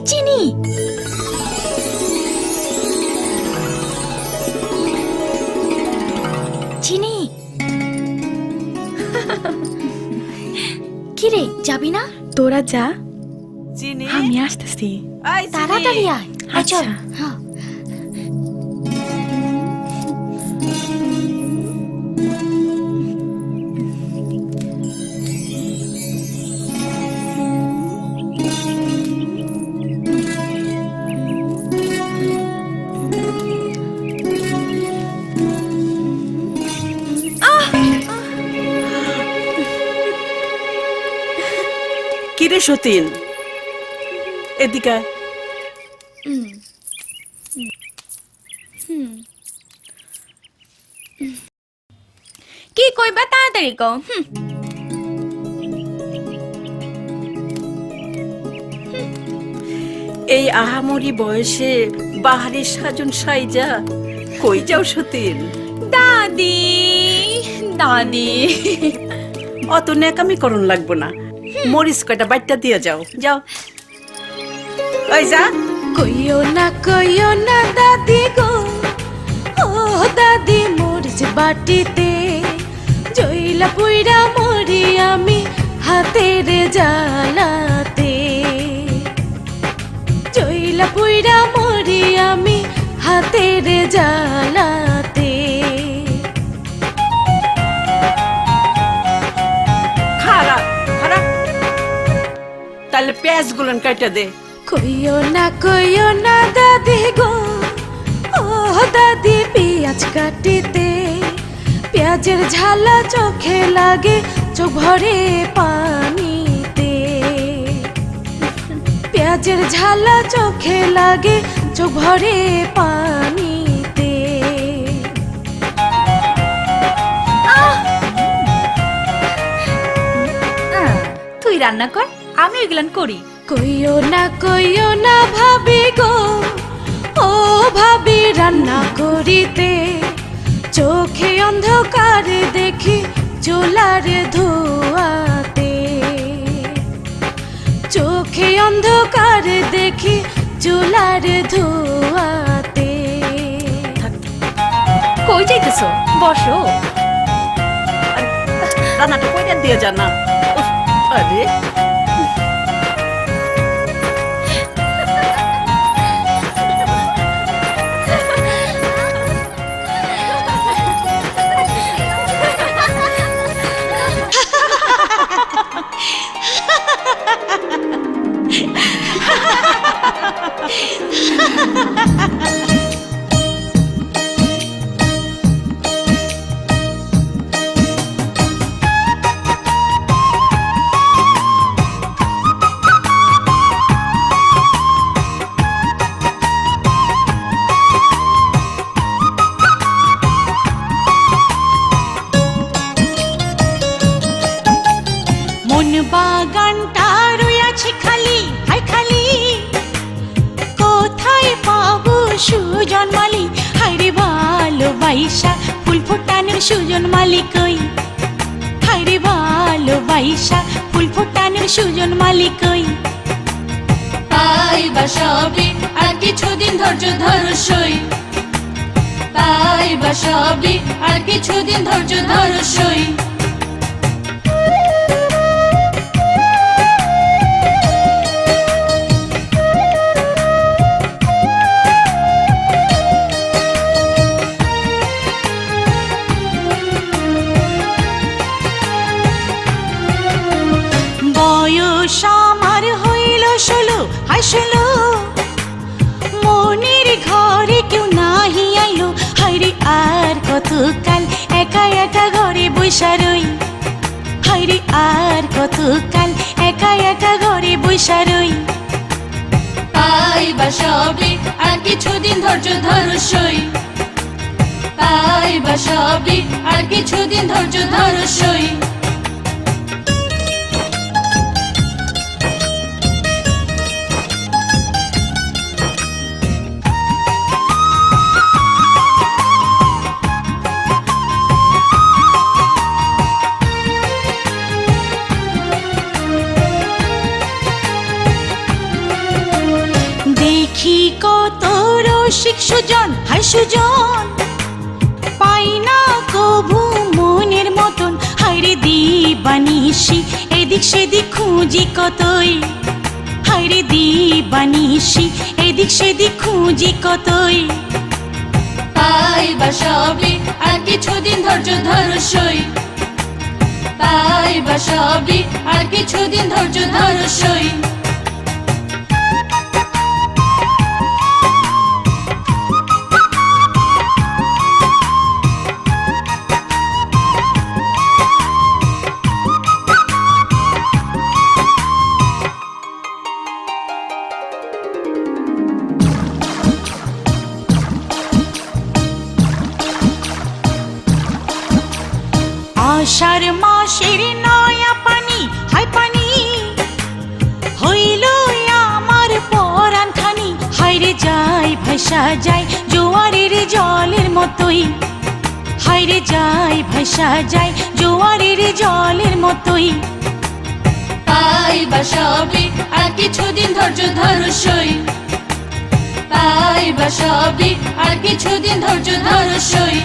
চিনি চিনি কিরে যাবি না? তোরা যা, চিনি আমি আসতেছি। তাড়াতাড়ি আয়। আচ্ছা। হ্যাঁ কিরে সতীন, এদিকে কি কইবা তাড়াতাড়ি কও। এই আহামরি বয়সে বাহারি সাজন সাইজা কই যাও সতীন? দাদি দাদি অত ন্যাকামি করণ লাগবো না, মরিচ কয়টা বাইটটা দিয়ে যাও, যাও ওই যা। কইও না দাদি গো, ও দাদি মরিচ বাটিতে জইলা পুইরা মরি আমি হাতের জ্বালাতে, জইলা পুইরা মরি আমি হাতের জ্বালাতে। খারাপ খারাপ, তাহলে পেঁয়াজ গুলো কাটা দে। কইও না দাদি গো, ও দাদি পেঁয়াজ কাটিতে পেঁয়াজের ঝালা চোখে লাগে, চোখ ভরে পানিতে। পেঁয়াজের ঝালা চোখে লাগে, চোখ ভরে পানিতে। তুই রান্না কর, আমি ওইগুলান করি। কইও না ভাবি গো, ও ভাবি রান্না করিতে চোখে অন্ধকার দেখি চুলার ধোয়াতে, চোখে অন্ধকার দেখি চুলার ধোয়াতে। কই যাইতেছো? বসো। রান্নাটা কইরা দিয়ে যা না। উফ, আরে মন বাগানটা রয়েছে খালি, হাই খালি, কোথায় পাবো সুজন মালি? হাইরে ভালোবাসা ফুল ফোটানোর সুজন মালি কই? হাইরে ভালোবাসা ফুল ফোটানোর সুজন মালি কই? পাইবা সবে আর কিছুদিন ধৈর্য ধরো সই, পাইবা সবে আর কিছুদিন ধৈর্য ধরো সই। বয়স আমার হইল 16, হাই 16, মনের ঘরে কেউ নাহি আইলো। হাইরে আর কতকাল একা একা ঘরে বইসা রই, হাইরে আর কতকাল একা একা ঘরে বইসা রই। পাইবা সবে আর কিছুদিন ধৈর্য ধরো সই, পাইবা সবে আর কিছুদিন ধৈর্য ধরো সই। দেখি কত রসিক সুজন, হায় সুজন, পাই না কভু মনের মতন। হায়রে দিবানিশি এদিক সেদিক খুঁজি কতই, হায়রে দিবানিশি এদিক সেদিক খুঁজি কতই। পাইবা সবই আর কিছুদিন ধৈর্য ধরো সই, পাইবা সবই আর কিছুদিন ধৈর্য ধরো সই। আষাঢ় মাসের নয়া পানি, হায় পানি, হইল আমার পরাণ খানি। হায়রে যায় ভাইসা যায় জোয়ারের জলের মতোই, হায়রে যায় ভাইসা যায় জোয়ারের জলের মতোই। পাইবা সবই আর কিছুদিন ধৈর্য ধরো সই, পাইবা সবই আর কিছুদিন ধৈর্য ধরো সই।